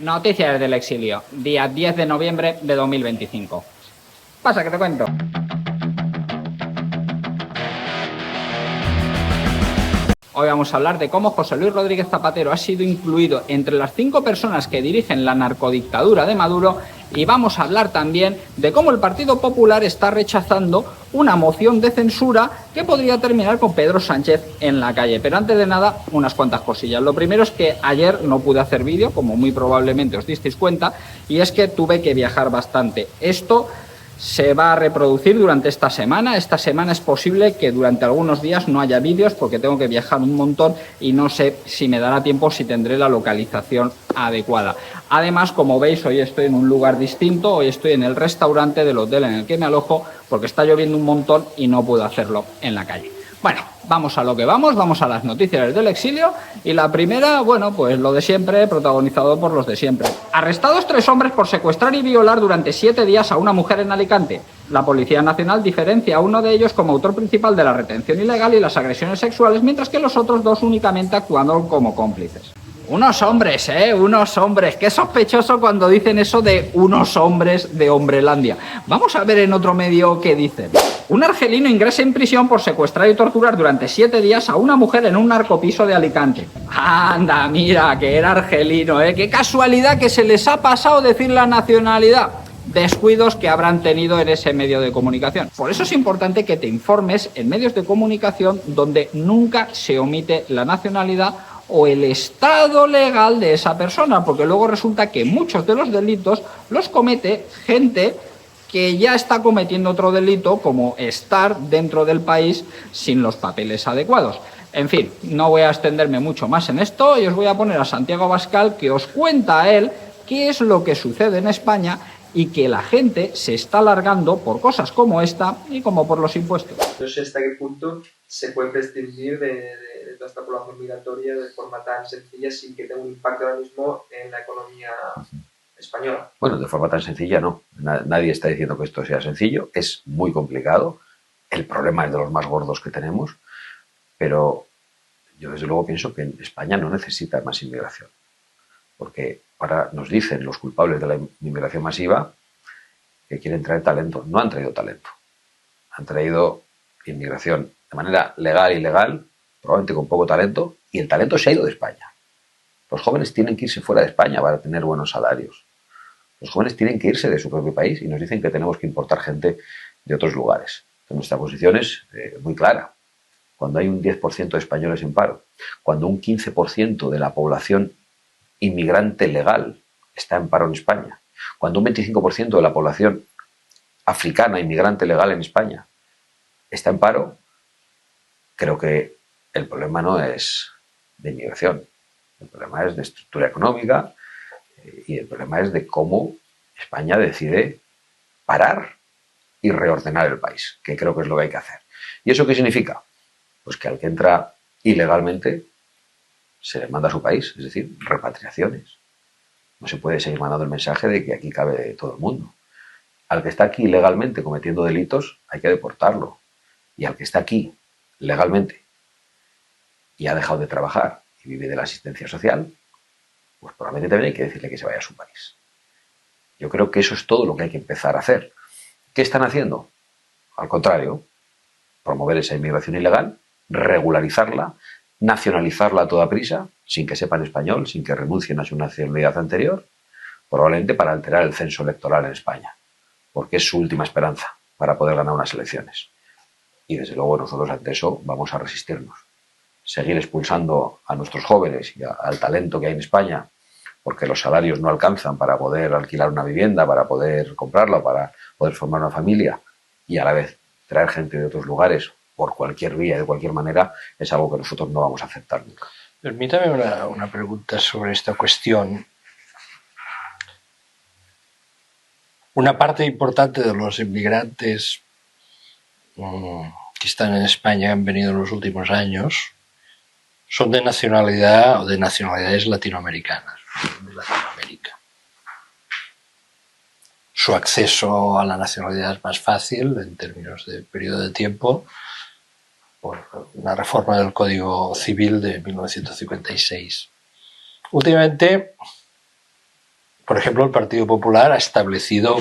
Noticias del exilio, día 10 de noviembre de 2025. Pasa que te cuento. Hoy vamos a hablar de cómo José Luis Rodríguez Zapatero ha sido incluido entre las 5 personas que dirigen la narcodictadura de Maduro, y vamos a hablar también de cómo el Partido Popular está rechazando una moción de censura que podría terminar con Pedro Sánchez en la calle. Pero antes de nada, unas cuantas cosillas. Lo primero es que ayer no pude hacer vídeo, como muy probablemente os disteis cuenta, y es que tuve que viajar bastante. Esto se va a reproducir durante esta semana. Esta semana es posible que durante algunos días no haya vídeos porque tengo que viajar un montón y no sé si me dará tiempo, si tendré la localización adecuada. Además, como veis, hoy estoy en un lugar distinto. Hoy estoy en el restaurante del hotel en el que me alojo porque está lloviendo un montón y no puedo hacerlo en la calle. Bueno, vamos a lo que vamos a las noticias del exilio, y la primera, bueno, pues lo de siempre, protagonizado por los de siempre. Arrestados 3 hombres por secuestrar y violar durante 7 días a una mujer en Alicante. La Policía Nacional diferencia a uno de ellos como autor principal de la retención ilegal y las agresiones sexuales, mientras que los otros 2 únicamente actuando como cómplices. Unos hombres, unos hombres. Qué sospechoso cuando dicen eso de unos hombres de Hombrelandia. Vamos a ver en otro medio qué dicen. Un argelino ingresa en prisión por secuestrar y torturar durante 7 días a una mujer en un narcopiso de Alicante. Anda, mira, que era argelino, Qué casualidad que se les ha pasado decir la nacionalidad. Descuidos que habrán tenido en ese medio de comunicación. Por eso es importante que te informes en medios de comunicación donde nunca se omite la nacionalidad o el estado legal de esa persona, porque luego resulta que muchos de los delitos los comete gente que ya está cometiendo otro delito, como estar dentro del país sin los papeles adecuados. En fin, no voy a extenderme mucho más en esto y os voy a poner a Santiago Abascal, que os cuenta a él qué es lo que sucede en España y que la gente se está largando por cosas como esta y como por los impuestos. No sé hasta qué punto se puede prescindir de toda esta población migratoria de forma tan sencilla sin que tenga un impacto ahora mismo en la economía española. Bueno, de forma tan sencilla no. Nadie está diciendo que esto sea sencillo. Es muy complicado. El problema es de los más gordos que tenemos. Pero yo desde luego pienso que España no necesita más inmigración. Porque ahora nos dicen los culpables de la inmigración masiva que quieren traer talento. No han traído talento. Han traído inmigración de manera legal y ilegal, probablemente con poco talento, y el talento se ha ido de España. Los jóvenes tienen que irse fuera de España para tener buenos salarios. Los jóvenes tienen que irse de su propio país y nos dicen que tenemos que importar gente de otros lugares. Entonces, nuestra posición es muy clara. Cuando hay un 10% de españoles en paro, cuando un 15% de la población inmigrante legal está en paro en España, cuando un 25% de la población africana inmigrante legal en España está en paro, creo que el problema no es de inmigración. El problema es de estructura económica y el problema es de cómo España decide parar y reordenar el país, que creo que es lo que hay que hacer. ¿Y eso qué significa? Pues que al que entra ilegalmente se le manda a su país, es decir, repatriaciones. No se puede seguir mandando el mensaje de que aquí cabe todo el mundo. Al que está aquí ilegalmente cometiendo delitos hay que deportarlo. Y al que está aquí legalmente y ha dejado de trabajar y vive de la asistencia social, pues probablemente también hay que decirle que se vaya a su país. Yo creo que eso es todo lo que hay que empezar a hacer. ¿Qué están haciendo? Al contrario, promover esa inmigración ilegal, regularizarla, nacionalizarla a toda prisa, sin que sepan español, sin que renuncien a su nacionalidad anterior, probablemente para alterar el censo electoral en España, porque es su última esperanza para poder ganar unas elecciones. Y desde luego nosotros ante eso vamos a resistirnos. Seguir expulsando a nuestros jóvenes y al talento que hay en España, porque los salarios no alcanzan para poder alquilar una vivienda, para poder comprarla, para poder formar una familia, y a la vez traer gente de otros lugares por cualquier vía, de cualquier manera, es algo que nosotros no vamos a aceptar nunca. Permítame una pregunta sobre esta cuestión. Una parte importante de los inmigrantes que están en España, han venido en los últimos años, son de nacionalidad o de nacionalidades latinoamericanas, de Latinoamérica. Su acceso a la nacionalidad es más fácil en términos de periodo de tiempo por la reforma del Código Civil de 1956. Últimamente por ejemplo, el Partido Popular ha establecido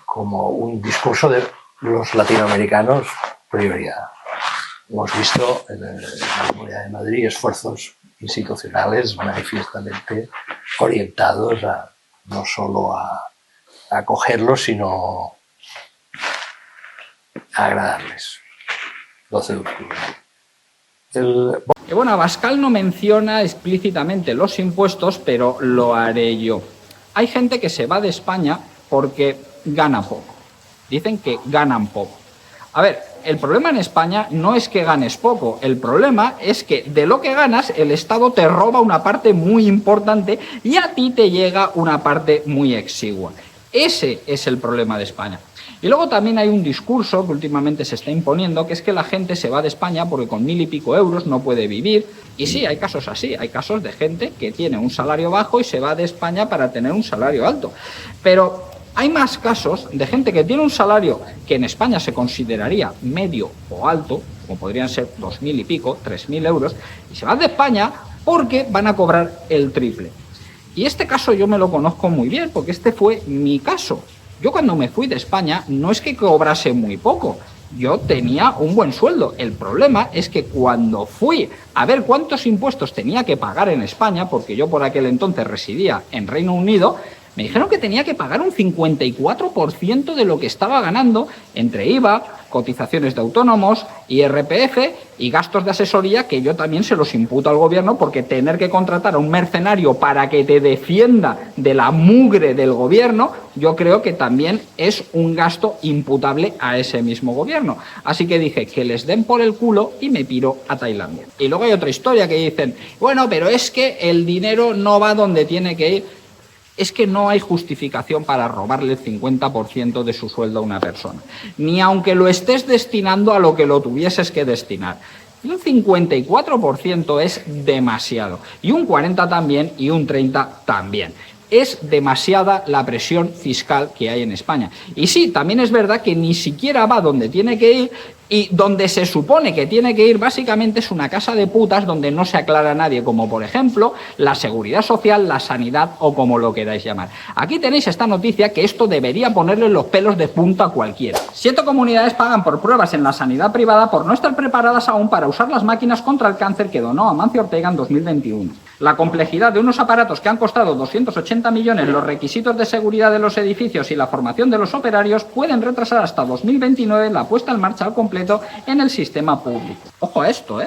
como un discurso de los latinoamericanos prioridad. Hemos visto en la Comunidad de Madrid esfuerzos institucionales manifiestamente orientados a no solo a acogerlos, sino a agradarles. 12 de octubre. Y bueno, Abascal no menciona explícitamente los impuestos, pero lo haré yo. Hay gente que se va de España porque gana poco. Dicen que ganan poco. A ver, el problema en España no es que ganes poco, el problema es que de lo que ganas el Estado te roba una parte muy importante y a ti te llega una parte muy exigua. Ese es el problema de España. Y luego también hay un discurso que últimamente se está imponiendo, que es que la gente se va de España porque con 1.000 y pico euros no puede vivir. Y sí, hay casos así, hay casos de gente que tiene un salario bajo y se va de España para tener un salario alto. Pero hay más casos de gente que tiene un salario que en España se consideraría medio o alto, como podrían ser 2.000 y pico, 3.000 euros, y se van de España porque van a cobrar el triple. Y este caso yo me lo conozco muy bien, porque este fue mi caso. Yo cuando me fui de España no es que cobrase muy poco, yo tenía un buen sueldo. El problema es que cuando fui a ver cuántos impuestos tenía que pagar en España, porque yo por aquel entonces residía en Reino Unido, me dijeron que tenía que pagar un 54% de lo que estaba ganando entre IVA, cotizaciones de autónomos, IRPF y gastos de asesoría, que yo también se los imputo al gobierno, porque tener que contratar a un mercenario para que te defienda de la mugre del gobierno, yo creo que también es un gasto imputable a ese mismo gobierno. Así que dije que les den por el culo y me piro a Tailandia. Y luego hay otra historia que dicen, bueno, pero es que el dinero no va donde tiene que ir. Es que no hay justificación para robarle el 50% de su sueldo a una persona, ni aunque lo estés destinando a lo que lo tuvieses que destinar. Y un 54% es demasiado, y un 40% también, y un 30% también. Es demasiada la presión fiscal que hay en España. Y sí, también es verdad que ni siquiera va donde tiene que ir, y donde se supone que tiene que ir básicamente es una casa de putas donde no se aclara a nadie, como por ejemplo la seguridad social, la sanidad o como lo queráis llamar. Aquí tenéis esta noticia que esto debería ponerle los pelos de punta a cualquiera. 7 comunidades pagan por pruebas en la sanidad privada por no estar preparadas aún para usar las máquinas contra el cáncer que donó Amancio Ortega en 2021. La complejidad de unos aparatos que han costado 280 millones, los requisitos de seguridad de los edificios y la formación de los operarios pueden retrasar hasta 2029 la puesta en marcha al completo en el sistema público. Ojo a esto,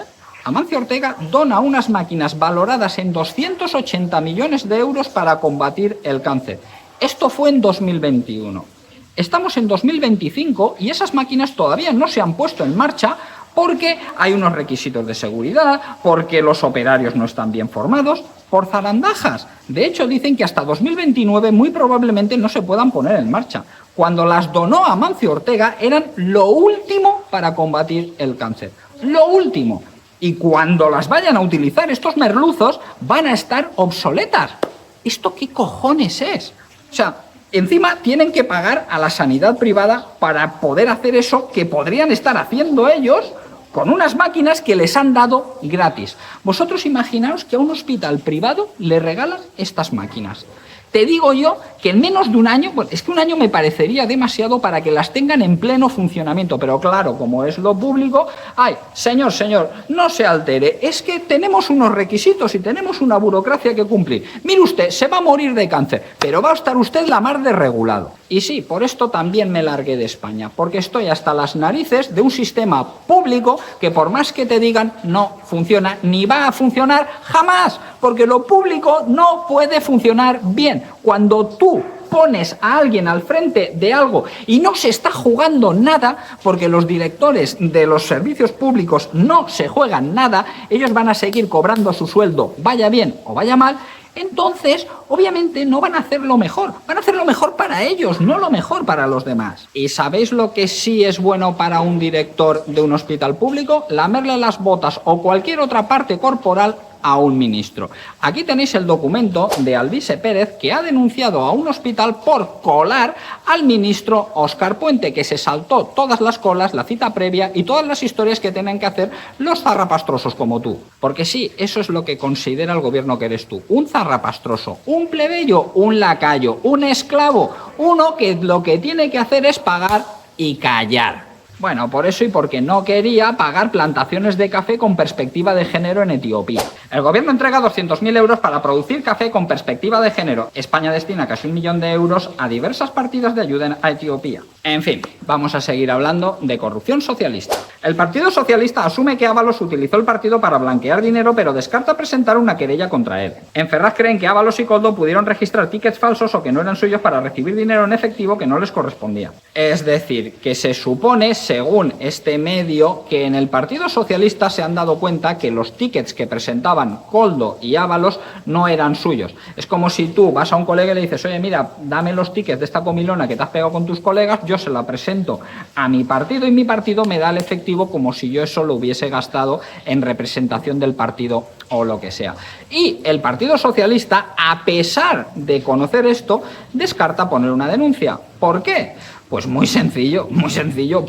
Amancio Ortega dona unas máquinas valoradas en 280 millones de euros para combatir el cáncer. Esto fue en 2021. Estamos en 2025 y esas máquinas todavía no se han puesto en marcha porque hay unos requisitos de seguridad, porque los operarios no están bien formados, por zarandajas. De hecho, dicen que hasta 2029 muy probablemente no se puedan poner en marcha. Cuando las donó Amancio Ortega eran lo último para combatir el cáncer. Lo último. Y cuando las vayan a utilizar estos merluzos van a estar obsoletas. ¿Esto qué cojones es? O sea, encima tienen que pagar a la sanidad privada para poder hacer eso que podrían estar haciendo ellos con unas máquinas que les han dado gratis. Vosotros imaginaos que a un hospital privado le regalan estas máquinas. Te digo yo que en menos de un año, bueno, es que un año me parecería demasiado para que las tengan en pleno funcionamiento, pero claro, como es lo público, ay, señor, no se altere, es que tenemos unos requisitos y tenemos una burocracia que cumplir. Mire usted, se va a morir de cáncer, pero va a estar usted la mar de regulado. Y sí, por esto también me largué de España, porque estoy hasta las narices de un sistema público que por más que te digan no funciona, ni va a funcionar jamás, porque lo público no puede funcionar bien. Cuando tú pones a alguien al frente de algo y no se está jugando nada, porque los directores de los servicios públicos no se juegan nada, ellos van a seguir cobrando su sueldo, vaya bien o vaya mal, entonces obviamente no van a hacer lo mejor, van a hacer lo mejor para ellos, no lo mejor para los demás. ¿Y sabéis lo que sí es bueno para un director de un hospital público? Lamerle las botas o cualquier otra parte corporal a un ministro. Aquí tenéis el documento de Alvise Pérez, que ha denunciado a un hospital por colar al ministro Óscar Puente, que se saltó todas las colas, la cita previa y todas las historias que tienen que hacer los zarrapastrosos como tú. Porque sí, eso es lo que considera el gobierno que eres tú. Un zarrapastroso, un plebeyo, un lacayo, un esclavo, uno que lo que tiene que hacer es pagar y callar. Bueno, por eso y porque no quería pagar plantaciones de café con perspectiva de género en Etiopía. El gobierno entrega 200.000 euros para producir café con perspectiva de género. España destina casi 1 millón de euros a diversas partidas de ayuda a Etiopía. En fin, vamos a seguir hablando de corrupción socialista. El Partido Socialista asume que Ábalos utilizó el partido para blanquear dinero, pero descarta presentar una querella contra él. En Ferraz creen que Ábalos y Koldo pudieron registrar tickets falsos o que no eran suyos para recibir dinero en efectivo que no les correspondía. Es decir, que se supone, según este medio, que en el Partido Socialista se han dado cuenta que los tickets que presentaban Koldo y Ábalos no eran suyos. Es como si tú vas a un colega y le dices, oye, mira, dame los tickets de esta comilona que te has pegado con tus colegas, yo se la presento a mi partido y mi partido me da el efectivo como si yo eso lo hubiese gastado en representación del partido o lo que sea. Y el Partido Socialista, a pesar de conocer esto, descarta poner una denuncia. ¿Por qué? Pues muy sencillo,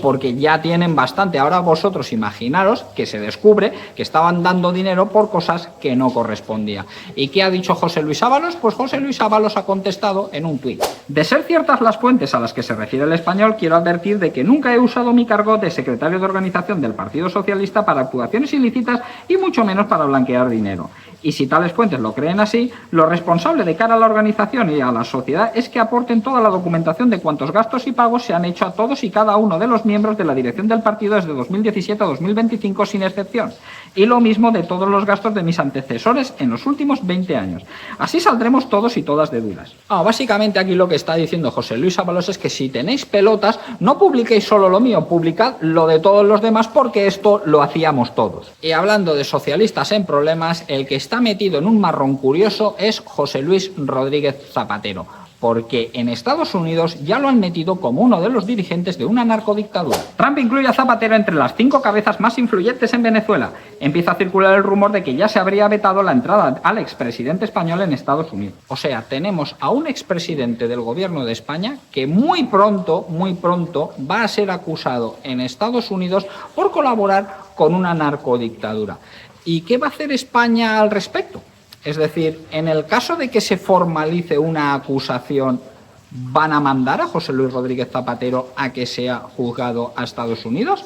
porque ya tienen bastante. Ahora vosotros imaginaros que se descubre que estaban dando dinero por cosas que no correspondía. ¿Y qué ha dicho José Luis Ábalos? Pues José Luis Ábalos ha contestado en un tuit. De ser ciertas las fuentes a las que se refiere el Español, quiero advertir de que nunca he usado mi cargo de secretario de organización del Partido Socialista para actuaciones ilícitas y mucho menos para blanquear dinero. Y si tales fuentes lo creen así, lo responsable de cara a la organización y a la sociedad es que aporten toda la documentación de cuántos gastos y pagos se han hecho a todos y cada uno de los miembros de la dirección del partido desde 2017 a 2025 sin excepción. Y lo mismo de todos los gastos de mis antecesores en los últimos 20 años. Así saldremos todos y todas de dudas. Básicamente aquí lo que está diciendo José Luis Ábalos es que si tenéis pelotas, no publiquéis solo lo mío, publicad lo de todos los demás porque esto lo hacíamos todos. Y hablando de socialistas en problemas, el que está metido en un marrón curioso es José Luis Rodríguez Zapatero, porque en Estados Unidos ya lo han metido como uno de los dirigentes de una narcodictadura. Trump incluye a Zapatero entre las 5 cabezas más influyentes en Venezuela. Empieza a circular el rumor de que ya se habría vetado la entrada al expresidente español en Estados Unidos. O sea, tenemos a un expresidente del gobierno de España que muy pronto va a ser acusado en Estados Unidos por colaborar con una narcodictadura. ¿Y qué va a hacer España al respecto? Es decir, en el caso de que se formalice una acusación, ¿van a mandar a José Luis Rodríguez Zapatero a que sea juzgado a Estados Unidos?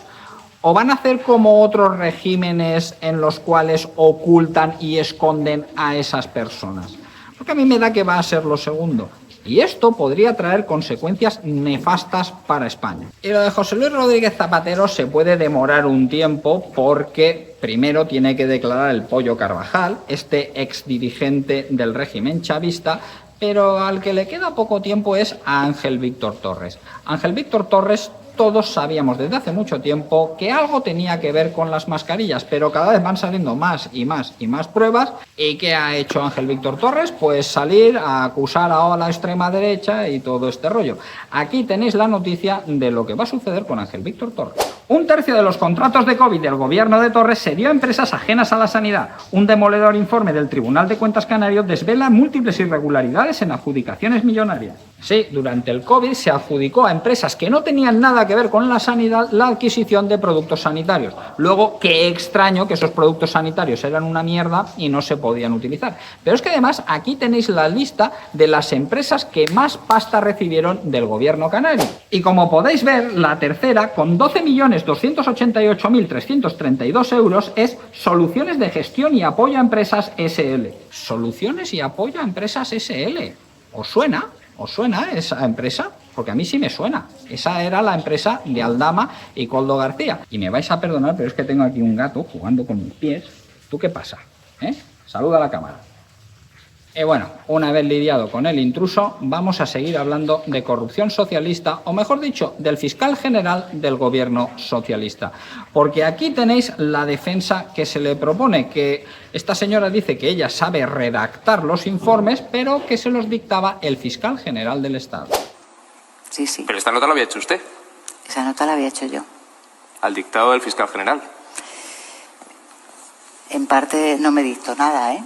¿O van a hacer como otros regímenes en los cuales ocultan y esconden a esas personas? Porque a mí me da que va a ser lo segundo. Y esto podría traer consecuencias nefastas para España. Y lo de José Luis Rodríguez Zapatero se puede demorar un tiempo porque primero tiene que declarar el Pollo Carvajal, este exdirigente del régimen chavista, pero al que le queda poco tiempo es a Ángel Víctor Torres. Ángel Víctor Torres, todos sabíamos desde hace mucho tiempo que algo tenía que ver con las mascarillas, pero cada vez van saliendo más y más y más pruebas. ¿Y qué ha hecho Ángel Víctor Torres? Pues salir a acusar a la extrema derecha y todo este rollo. Aquí tenéis la noticia de lo que va a suceder con Ángel Víctor Torres. 1/3 de los contratos de COVID del gobierno de Torres se dio a empresas ajenas a la sanidad. Un demoledor informe del Tribunal de Cuentas Canario desvela múltiples irregularidades en adjudicaciones millonarias. Sí, durante el COVID se adjudicó a empresas que no tenían nada que ver con la sanidad la adquisición de productos sanitarios. Luego, qué extraño que esos productos sanitarios eran una mierda y no se podían utilizar. Pero es que además aquí tenéis la lista de las empresas que más pasta recibieron del gobierno canario. Y como podéis ver, la tercera, con 12.288.332 euros, es Soluciones de Gestión y Apoyo a Empresas SL. Soluciones y Apoyo a Empresas SL. ¿Os suena? ¿Os suena esa empresa? Porque a mí sí me suena. Esa era la empresa de Aldama y Koldo García. Y me vais a perdonar, pero es que tengo aquí un gato jugando con mis pies. ¿Tú qué pasa? Saluda a la cámara. Y bueno, una vez lidiado con el intruso, vamos a seguir hablando de corrupción socialista, o mejor dicho, del fiscal general del gobierno socialista. Porque aquí tenéis la defensa que se le propone, que esta señora dice que ella sabe redactar los informes, pero que se los dictaba el fiscal general del Estado. Sí, sí. Pero esta nota la había hecho usted. Esa nota la había hecho yo. Al dictado del fiscal general. En parte no me dicto nada, ¿eh?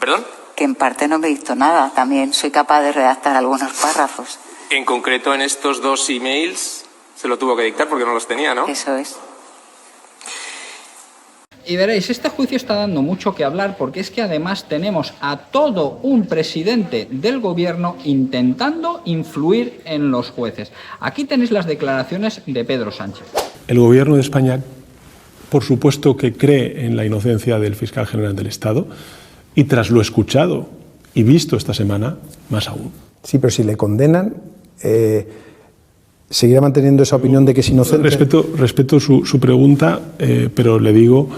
¿Perdón? Que en parte no me dicto nada. También soy capaz de redactar algunos párrafos. En concreto, en estos 2 emails se lo tuvo que dictar porque no los tenía, ¿no? Eso es. Y veréis, este juicio está dando mucho que hablar porque es que además tenemos a todo un presidente del gobierno intentando influir en los jueces. Aquí tenéis las declaraciones de Pedro Sánchez. El gobierno de España, por supuesto que cree en la inocencia del fiscal general del Estado y tras lo escuchado y visto esta semana, más aún. Sí, pero si le condenan, ¿seguirá manteniendo esa opinión de que es inocente? Respeto su pregunta, pero le digo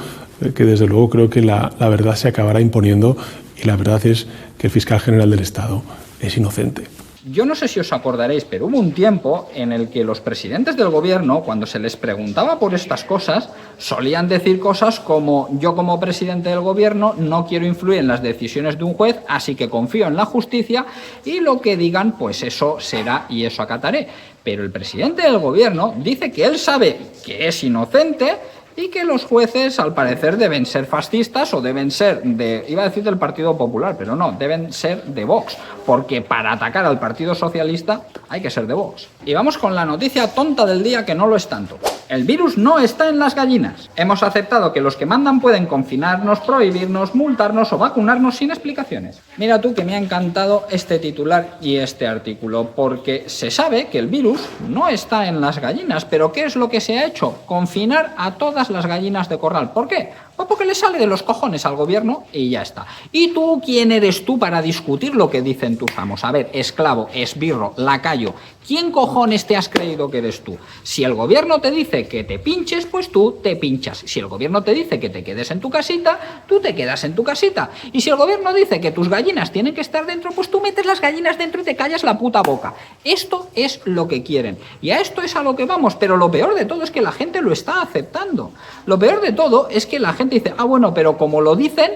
que desde luego creo que la verdad se acabará imponiendo y la verdad es que el fiscal general del Estado es inocente. Yo no sé si os acordaréis, pero hubo un tiempo en el que los presidentes del gobierno, cuando se les preguntaba por estas cosas, solían decir cosas como: yo como presidente del gobierno no quiero influir en las decisiones de un juez, así que confío en la justicia y lo que digan, pues eso será y eso acataré. Pero el presidente del gobierno dice que él sabe que es inocente y que los jueces, al parecer, deben ser fascistas o deben ser iba a decir del Partido Popular, pero no, deben ser de Vox, porque para atacar al Partido Socialista hay que ser de Vox. Y vamos con la noticia tonta del día, que no lo es tanto. El virus no está en las gallinas. Hemos aceptado que los que mandan pueden confinarnos, prohibirnos, multarnos o vacunarnos sin explicaciones. Mira tú que me ha encantado este titular y este artículo, porque se sabe que el virus no está en las gallinas, pero ¿qué es lo que se ha hecho? Confinar a todas las gallinas de corral. ¿Por qué? Pues porque le sale de los cojones al gobierno y ya está. ¿Y tú quién eres tú para discutir lo que dicen tus amos? A ver, esclavo, esbirro, lacayo, ¿quién cojones te has creído que eres tú? Si el gobierno te dice que te pinches, pues tú te pinchas. Si el gobierno te dice que te quedes en tu casita, tú te quedas en tu casita. Y si el gobierno dice que tus gallinas tienen que estar dentro, pues tú metes las gallinas dentro y te callas la puta boca. Esto es lo que quieren. Y a esto es a lo que vamos. Pero lo peor de todo es que la gente lo está aceptando. Lo peor de todo es que la gente dice: ah, bueno, pero como lo dicen,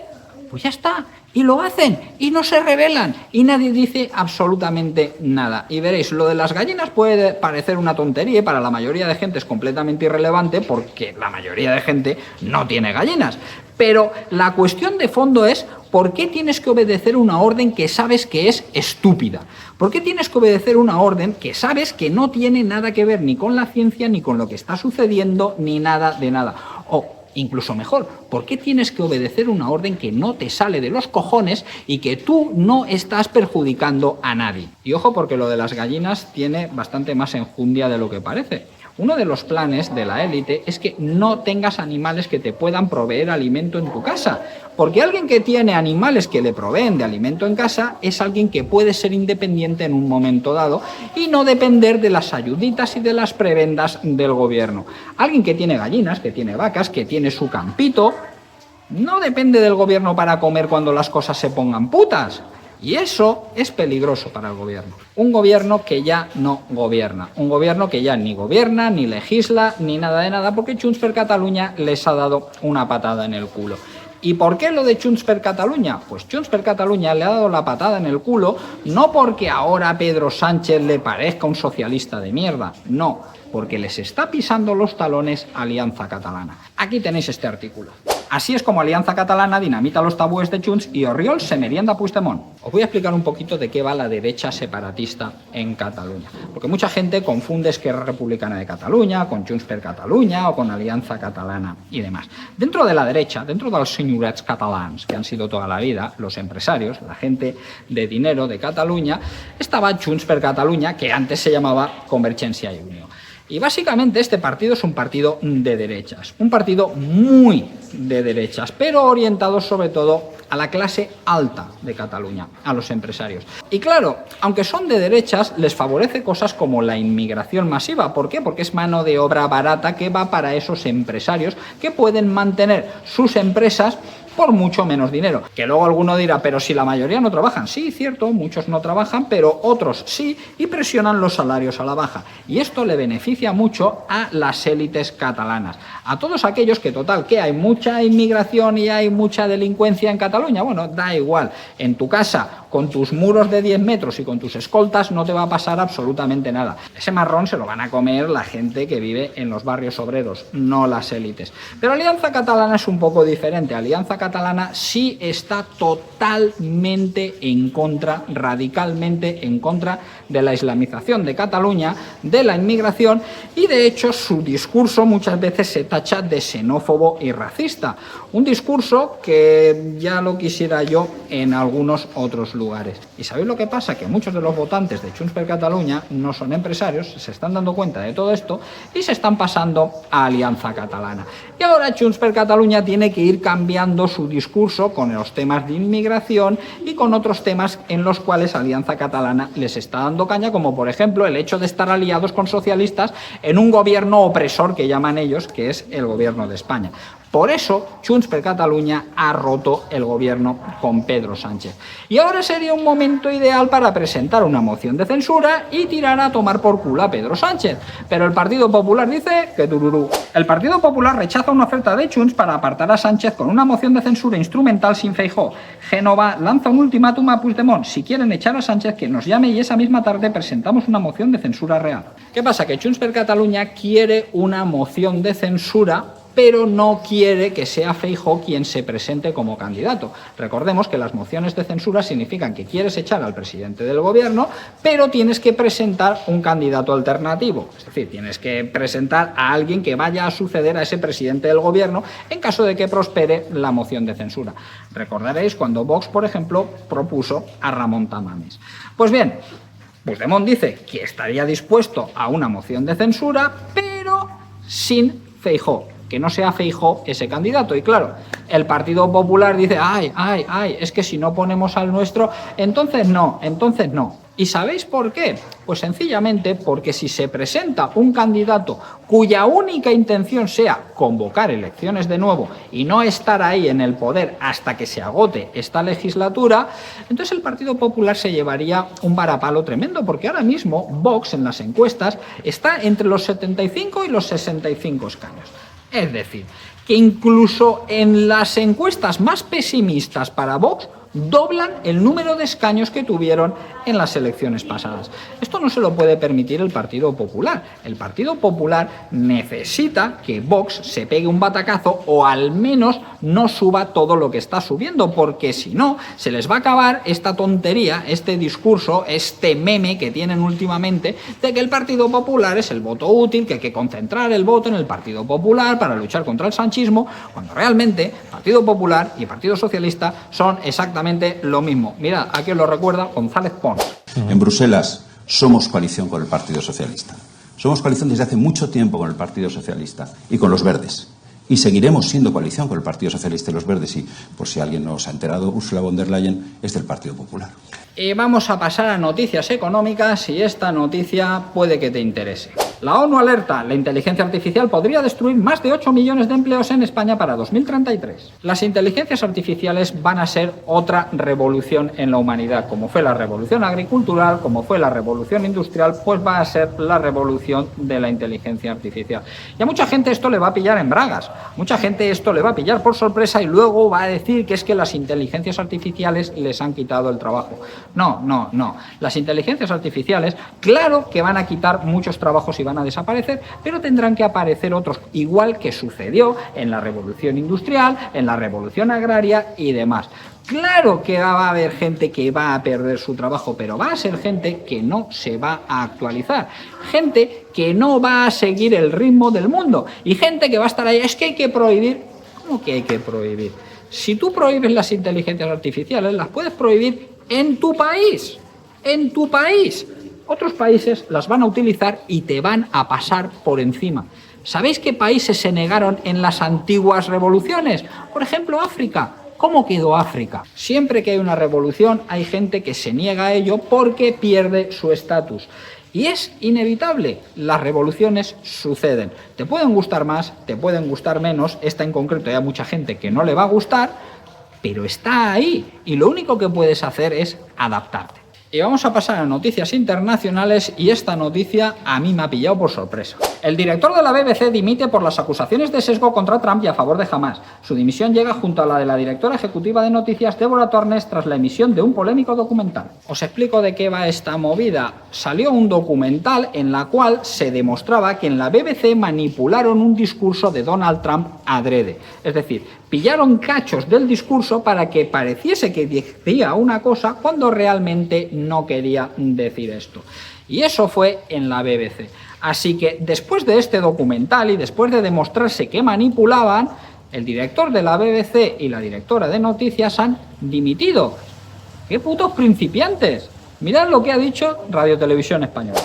pues ya está. Y lo hacen, y no se rebelan, y nadie dice absolutamente nada. Y veréis, lo de las gallinas puede parecer una tontería, y para la mayoría de gente es completamente irrelevante, porque la mayoría de gente no tiene gallinas. Pero la cuestión de fondo es: ¿por qué tienes que obedecer una orden que sabes que es estúpida? ¿Por qué tienes que obedecer una orden que sabes que no tiene nada que ver ni con la ciencia, ni con lo que está sucediendo, ni nada de nada? O incluso mejor, ¿por qué tienes que obedecer una orden que no te sale de los cojones y que tú no estás perjudicando a nadie? Y ojo, porque lo de las gallinas tiene bastante más enjundia de lo que parece. Uno de los planes de la élite es que no tengas animales que te puedan proveer alimento en tu casa, porque alguien que tiene animales que le proveen de alimento en casa es alguien que puede ser independiente en un momento dado y no depender de las ayuditas y de las prebendas del gobierno. Alguien que tiene gallinas, que tiene vacas, que tiene su campito, no depende del gobierno para comer cuando las cosas se pongan putas. Y eso es peligroso para el gobierno. Un gobierno que ya no gobierna. Un gobierno que ya ni gobierna, ni legisla, ni nada de nada, porque Junts per Catalunya les ha dado una patada en el culo. ¿Y por qué lo de Junts per Catalunya? Pues Junts per Catalunya le ha dado la patada en el culo no porque ahora a Pedro Sánchez le parezca un socialista de mierda, no, porque les está pisando los talones Alianza Catalana. Aquí tenéis este artículo. Así es como Alianza Catalana dinamita los tabúes de Junts y Orriols se merienda a Puigdemont. Os voy a explicar un poquito de qué va la derecha separatista en Cataluña. Porque mucha gente confunde Esquerra Republicana de Cataluña con Junts per Catalunya o con Alianza Catalana y demás. Dentro de la derecha, dentro de los senyorets catalans, que han sido toda la vida los empresarios, la gente de dinero de Cataluña, estaba Junts per Catalunya, que antes se llamaba Convergència i Unió. Y básicamente este partido es un partido de derechas, un partido muy de derechas, pero orientado sobre todo a la clase alta de Cataluña, a los empresarios. Y claro, aunque son de derechas, les favorece cosas como la inmigración masiva. ¿Por qué? Porque es mano de obra barata que va para esos empresarios que pueden mantener sus empresas por mucho menos dinero. Que luego alguno dirá, pero si la mayoría no trabajan. Sí, cierto, muchos no trabajan, pero otros sí, y presionan los salarios a la baja. Y esto le beneficia mucho a las élites catalanas. A todos aquellos que, total, que hay mucha inmigración y hay mucha delincuencia en Cataluña. Bueno, da igual. En tu casa con tus muros de 10 metros y con tus escoltas no te va a pasar absolutamente nada. Ese marrón se lo van a comer la gente que vive en los barrios obreros, no las élites. Pero Alianza Catalana es un poco diferente. Alianza Catalana sí está totalmente en contra, radicalmente en contra de la islamización de Cataluña, de la inmigración, y de hecho su discurso muchas veces se tacha de xenófobo y racista. Un discurso que ya lo quisiera yo en algunos otros lugares. ¿Y sabéis lo que pasa? Que muchos de los votantes de Junts per Catalunya no son empresarios, se están dando cuenta de todo esto y se están pasando a Alianza Catalana. Y ahora Junts per Catalunya tiene que ir cambiando su discurso con los temas de inmigración y con otros temas en los cuales Alianza Catalana les está dando caña, como por ejemplo el hecho de estar aliados con socialistas en un gobierno opresor que llaman ellos, que es el gobierno de España. Por eso, Junts per Catalunya ha roto el gobierno con Pedro Sánchez. Y ahora sería un momento ideal para presentar una moción de censura y tirar a tomar por culo a Pedro Sánchez. Pero el Partido Popular dice que tururú. El Partido Popular rechaza una oferta de Junts para apartar a Sánchez con una moción de censura instrumental sin Feijóo. Génova lanza un ultimátum a Puigdemont. Si quieren echar a Sánchez, que nos llame y esa misma tarde presentamos una moción de censura real. ¿Qué pasa? Que Junts per Catalunya quiere una moción de censura, pero no quiere que sea Feijóo quien se presente como candidato. Recordemos que las mociones de censura significan que quieres echar al presidente del gobierno, pero tienes que presentar un candidato alternativo. Es decir, tienes que presentar a alguien que vaya a suceder a ese presidente del gobierno en caso de que prospere la moción de censura. Recordaréis cuando Vox, por ejemplo, propuso a Ramón Tamames. Pues bien, Puigdemont dice que estaría dispuesto a una moción de censura, pero sin Feijóo. Que no sea Feijóo ese candidato. Y claro, el Partido Popular dice, ay, es que si no ponemos al nuestro, entonces no. ¿Y sabéis por qué? Pues sencillamente porque si se presenta un candidato cuya única intención sea convocar elecciones de nuevo y no estar ahí en el poder hasta que se agote esta legislatura, entonces el Partido Popular se llevaría un varapalo tremendo, porque ahora mismo Vox en las encuestas está entre los 75 y los 65 escaños. Es decir, que incluso en las encuestas más pesimistas para Vox doblan el número de escaños que tuvieron en las elecciones pasadas. Esto no se lo puede permitir el Partido Popular. El Partido Popular necesita que Vox se pegue un batacazo o al menos no suba todo lo que está subiendo, porque si no, se les va a acabar esta tontería, este discurso, este meme que tienen últimamente de que el Partido Popular es el voto útil, que hay que concentrar el voto en el Partido Popular para luchar contra el sanchismo, cuando realmente Partido Popular y Partido Socialista son exactamente lo mismo. Mirad, aquí os lo recuerda González Pons. En Bruselas somos coalición con el Partido Socialista. Somos coalición desde hace mucho tiempo con el Partido Socialista y con los Verdes. Y seguiremos siendo coalición con el Partido Socialista y los Verdes. Y, por si alguien no se ha enterado, Ursula von der Leyen es del Partido Popular. Y vamos a pasar a noticias económicas y esta noticia puede que te interese. La ONU alerta, la inteligencia artificial podría destruir más de 8 millones de empleos en España para 2033. Las inteligencias artificiales van a ser otra revolución en la humanidad, como fue la revolución agricultural, como fue la revolución industrial, pues va a ser la revolución de la inteligencia artificial. Y a mucha gente esto le va a pillar en bragas, mucha gente esto le va a pillar por sorpresa y luego va a decir que es que las inteligencias artificiales les han quitado el trabajo. No. Las inteligencias artificiales, claro que van a quitar muchos trabajos y van a desaparecer, pero tendrán que aparecer otros, igual que sucedió en la revolución industrial, en la revolución agraria y demás. Claro que va a haber gente que va a perder su trabajo, pero va a ser gente que no se va a actualizar, gente que no va a seguir el ritmo del mundo y gente que va a estar ahí, es que hay que prohibir. ¿Cómo que hay que prohibir? Si tú prohíbes las inteligencias artificiales, las puedes prohibir en tu país, Otros países las van a utilizar y te van a pasar por encima. ¿Sabéis qué países se negaron en las antiguas revoluciones? Por ejemplo, África. ¿Cómo quedó África? Siempre que hay una revolución hay gente que se niega a ello porque pierde su estatus. Y es inevitable, las revoluciones suceden. Te pueden gustar más, te pueden gustar menos, esta en concreto hay mucha gente que no le va a gustar, pero está ahí y lo único que puedes hacer es adaptarte. Y vamos a pasar a noticias internacionales y esta noticia a mí me ha pillado por sorpresa. El director de la BBC dimite por las acusaciones de sesgo contra Trump y a favor de Hamás. Su dimisión llega junto a la de la directora ejecutiva de noticias Deborah Turner tras la emisión de un polémico documental. Os explico de qué va esta movida. Salió un documental en la cual se demostraba que en la BBC manipularon un discurso de Donald Trump adrede. Es decir, pillaron cachos del discurso para que pareciese que decía una cosa cuando realmente no quería decir esto. Y eso fue en la BBC. Así que después de este documental y después de demostrarse que manipulaban, el director de la BBC y la directora de noticias han dimitido. ¡Qué putos principiantes! Mirad lo que ha dicho Radio Televisión Española.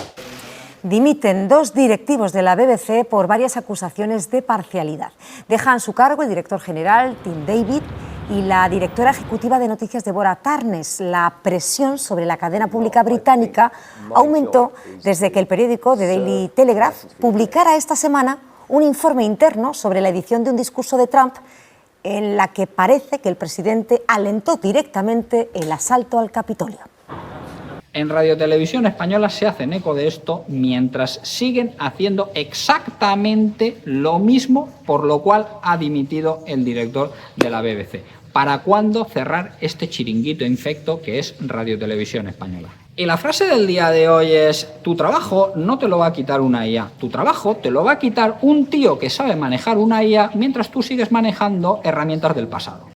Dimiten 2 directivos de la BBC por varias acusaciones de parcialidad. Dejan su cargo el director general, Tim David, y la directora ejecutiva de noticias, Deborah Turner. La presión sobre la cadena pública británica aumentó desde que el periódico The Daily Telegraph publicara esta semana un informe interno sobre la edición de un discurso de Trump en la que parece que el presidente alentó directamente el asalto al Capitolio. En Radio Televisión Española se hacen eco de esto mientras siguen haciendo exactamente lo mismo por lo cual ha dimitido el director de la BBC. ¿Para cuándo cerrar este chiringuito infecto que es Radio Televisión Española? Y la frase del día de hoy es: tu trabajo no te lo va a quitar una IA, tu trabajo te lo va a quitar un tío que sabe manejar una IA mientras tú sigues manejando herramientas del pasado.